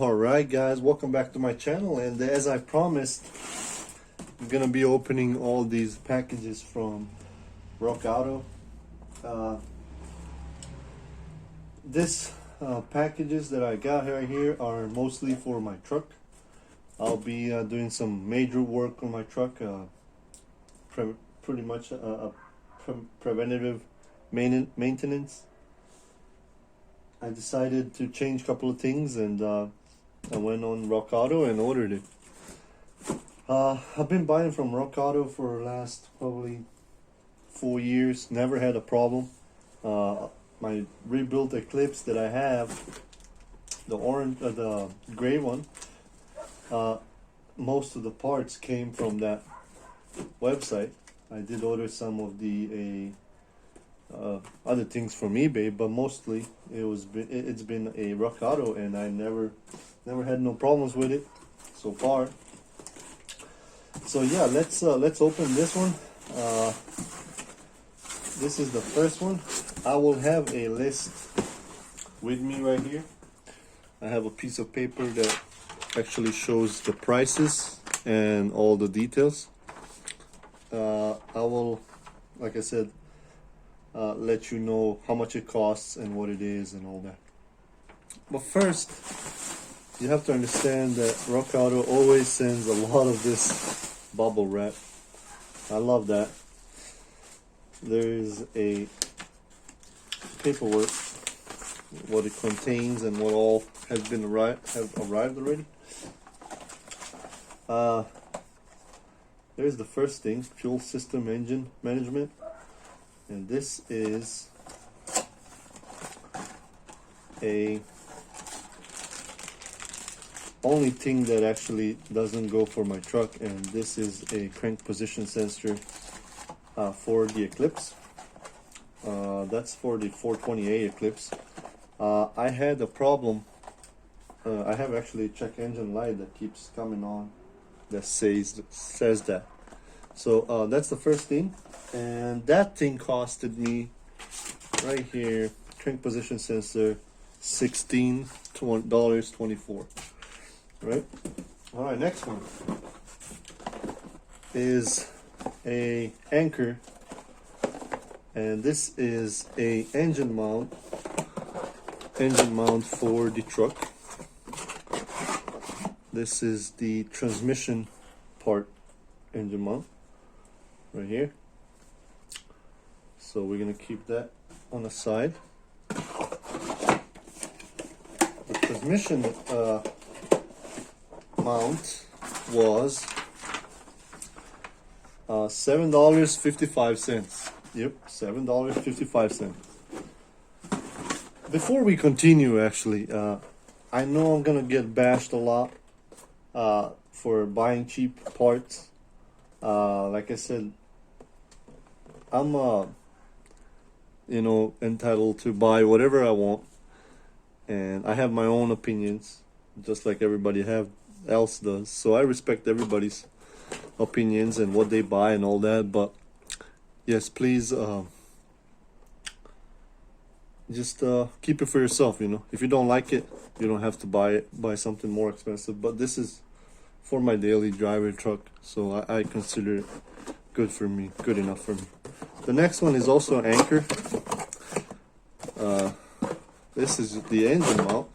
Alright guys, welcome back to my channel, and as I promised, I'm gonna be opening all these packages from RockAuto. This packages that I got right here are mostly for my truck. I'll be doing some major work on my truck, pretty much preventative maintenance. I decided to change a couple of things, and I went on RockAuto and ordered it. I've been buying from RockAuto for the last probably 4 years, never had a problem. My rebuilt Eclipse that I have, the gray one, most of the parts came from that website. I did order some of the other things from eBay, but mostly it's been a RockAuto, and I never had no problems with it so far. So yeah, let's open this one. This is the first one. I will have a list with me right here. I have a piece of paper that actually shows the prices and all the details. I will, like I said, let you know how much it costs and what it is and all that. But first, you have to understand that RockAuto always sends a lot of this bubble wrap. I love that. There is a paperwork, what it contains and what all have arrived already. There's the first thing: fuel system engine management. And this is a only thing that actually doesn't go for my truck, and this is a crank position sensor for the Eclipse. That's for the 420A Eclipse. I had a problem. I have actually a check engine light that keeps coming on that says that. So that's the first thing. And that thing costed me right here, crank position sensor, $16.24. Right? Alright, next one is a anchor, and this is a engine mount for the truck. This is the transmission part engine mount right here. So we're gonna keep that on the side. The transmission mount was $7.55. Yep, $7.55. Before we continue, actually, I know I'm gonna get bashed a lot for buying cheap parts. Like I said, I'm entitled to buy whatever I want, and I have my own opinions, just like everybody else does. So I respect everybody's opinions and what they buy and all that. But yes, please, just keep it for yourself. If you don't like it, you don't have to buy something more expensive. But this is for my daily driver truck, so I consider it good enough for me. The next one is also an anchor. This is the engine mount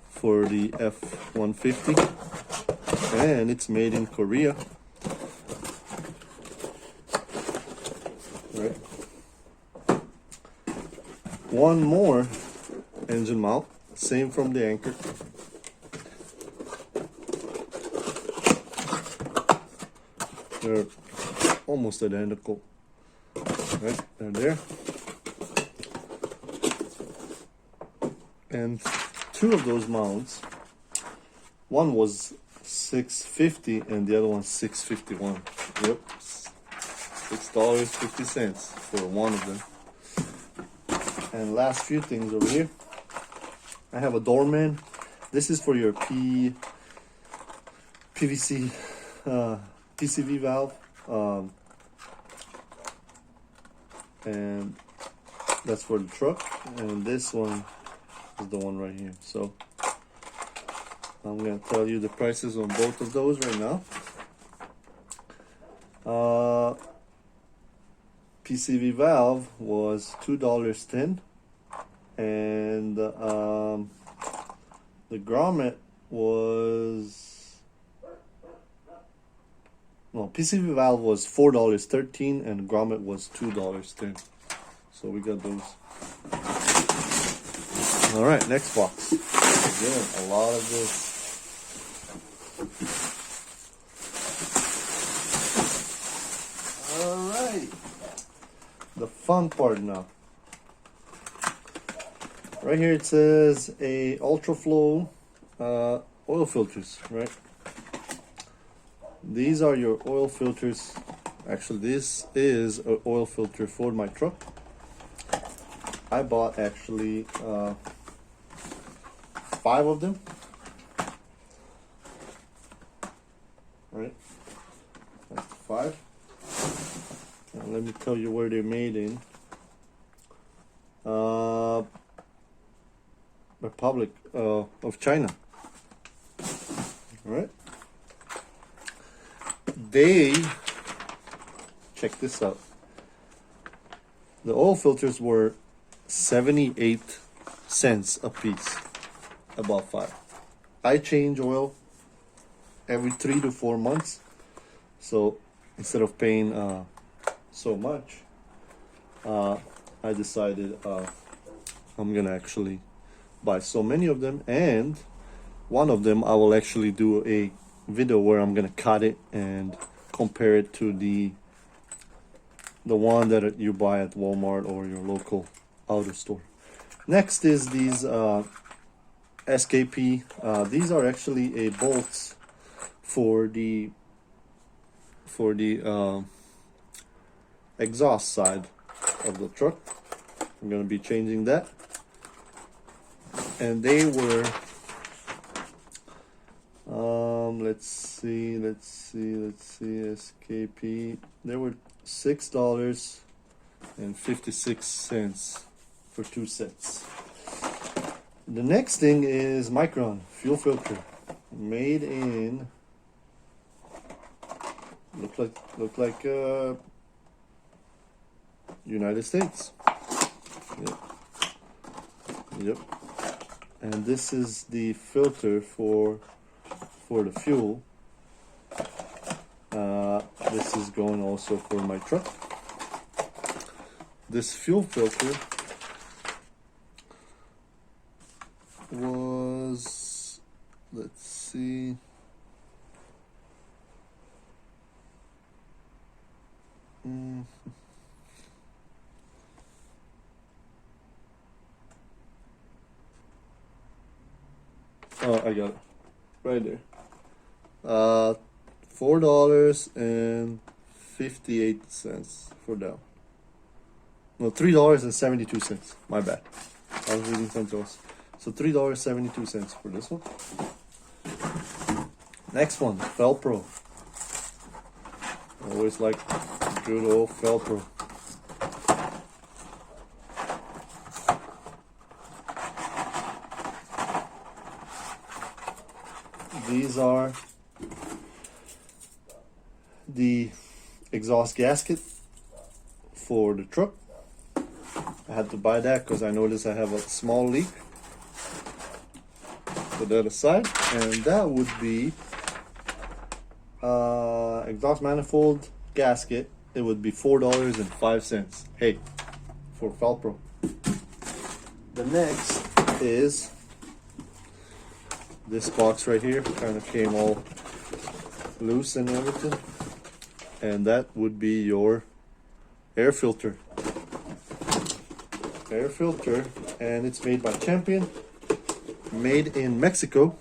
for the F-150, and it's made in Korea. Right. One more engine mount, same from the anchor. They're almost identical. Right, they're there. And two of those mounts, one was $6.50 and the other one $6.51. Yep, $6.50 for one of them. And last few things over here. I have a doorman. This is for your PCV valve. and that's for the truck, and this one is the one right here. So I'm gonna tell you the prices on both of those right now. PCV valve was $2.10, and the grommet was, no, PCV valve was $4.13 and grommet was $2.10. So we got those. All right, next box. Again, a lot of this. All right, the fun part now. Right here it says a ultra flow oil filters, right? These are your oil filters. Actually, this is an oil filter for my truck. I bought actually 5 of them. Right, that's 5. Now let me tell you where they're made in. Republic of China. All right. They, check this out. The oil filters were 78 cents a piece. About 5. I change oil every 3 to 4 months, so instead of paying so much, I decided I'm gonna actually buy so many of them, and one of them I will actually do a video where I'm gonna cut it and compare it to the one that you buy at Walmart or your local auto store. Next is these SKP. These are actually a bolts for the exhaust side of the truck. I'm gonna be changing that, and they were let's see SKP. They were $6.56 for 2 sets. The next thing is Micron fuel filter, made in, look like United States. Yep. And this is the filter for the fuel. This is going also for my truck. This fuel filter was, let's see, oh, I got it right there. $4.58 for that. No, $3.72. My bad. I was reading something else. So $3.72 for this one. Next one, Felpro. I always like good old Felpro. These are the exhaust gasket for the truck. I had to buy that because I noticed I have a small leak. Put that aside, and that would be exhaust manifold gasket. It would be $4.05. Hey, for Felpro. The next is this box right here. Kind of came all loose and everything, and that would be your air filter. And it's made by Champion, made in Mexico,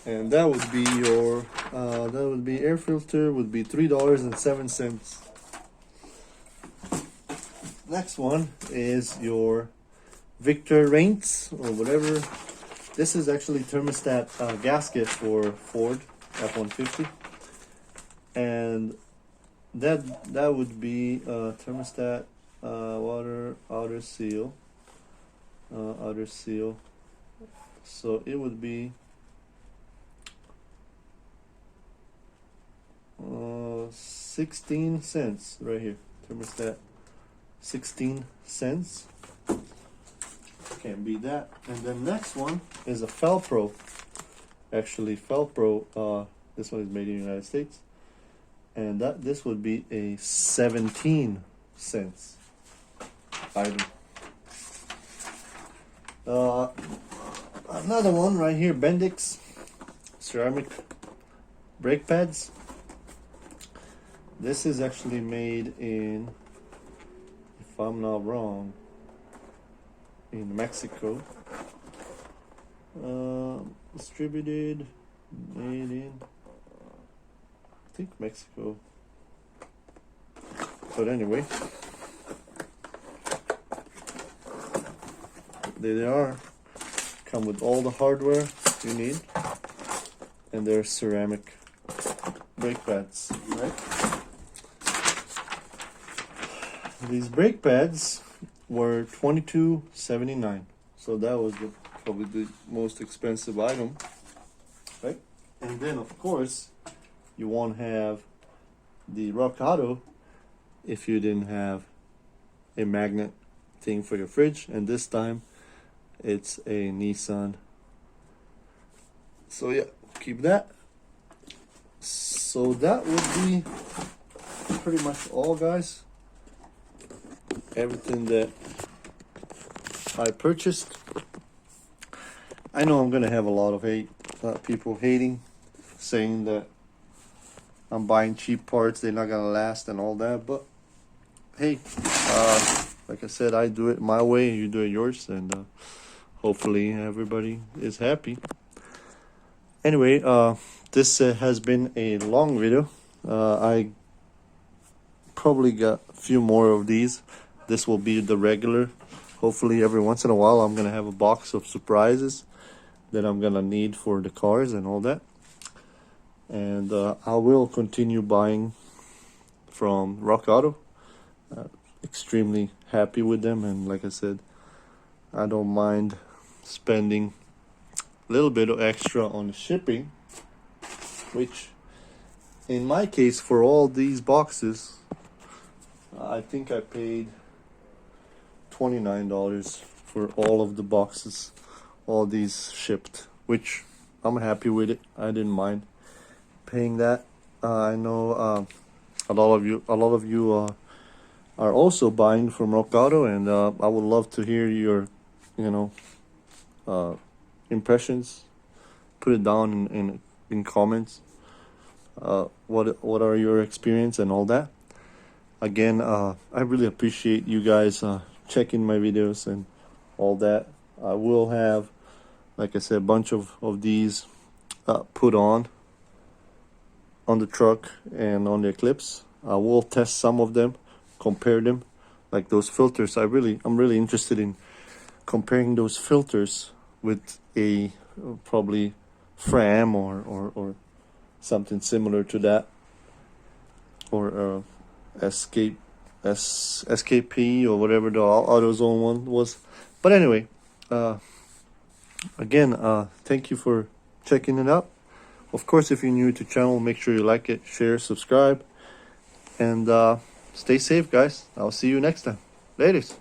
and that would be your air filter would be $3.07. Next one is your Victor Reigns or whatever. This is actually thermostat gasket for Ford F-150, and that would be thermostat, water, outer seal, outer seal. So it would be 16 cents right here. Thermostat, 16 cents. Can't beat that. And then next one is a Felpro. Actually, Felpro. This one is made in the United States, and this would be a 17 cents item. Another one right here, Bendix ceramic brake pads. This is actually made in, if I'm not wrong, in Mexico. Distributed, made in, I think, Mexico. But anyway, there they are. Come with all the hardware you need, and they're ceramic brake pads, right? These brake pads were $22.79, so that was probably the most expensive item, right? And then of course you won't have the RockAuto if you didn't have a magnet thing for your fridge, and this time it's a Nissan. So yeah, keep that. So that would be pretty much all, guys. Everything that I purchased. I know I'm gonna have a lot of hate, people hating, saying that I'm buying cheap parts, they're not gonna last and all that, but hey, like I said, I do it my way, you do it yours, and hopefully everybody is happy. Anyway, this has been a long video. I probably got a few more of these. This will be the regular. Hopefully every once in a while I'm gonna have a box of surprises that I'm gonna need for the cars and all that. And I will continue buying from RockAuto. Extremely happy with them, and like I said, I don't mind spending a little bit of extra on the shipping, which in my case for all these boxes, I think I paid $29 for all of the boxes, all these shipped, which I'm happy with it. I didn't mind paying that. I know a lot of you are also buying from RockAuto, and I would love to hear your impressions. Put it down in comments. What are your experience and all that. Again, I really appreciate you guys checking my videos and all that. I will have, like I said, a bunch of these put on the truck and on the Eclipse. I will test some of them, compare them, like those filters. I'm really interested in comparing those filters with a probably Fram or something similar to that, or SKP or whatever the AutoZone one was. But anyway, again, thank you for checking it out. Of course, if you're new to the channel, make sure you like it, share, subscribe, and stay safe, guys. I'll see you next time. Ladies.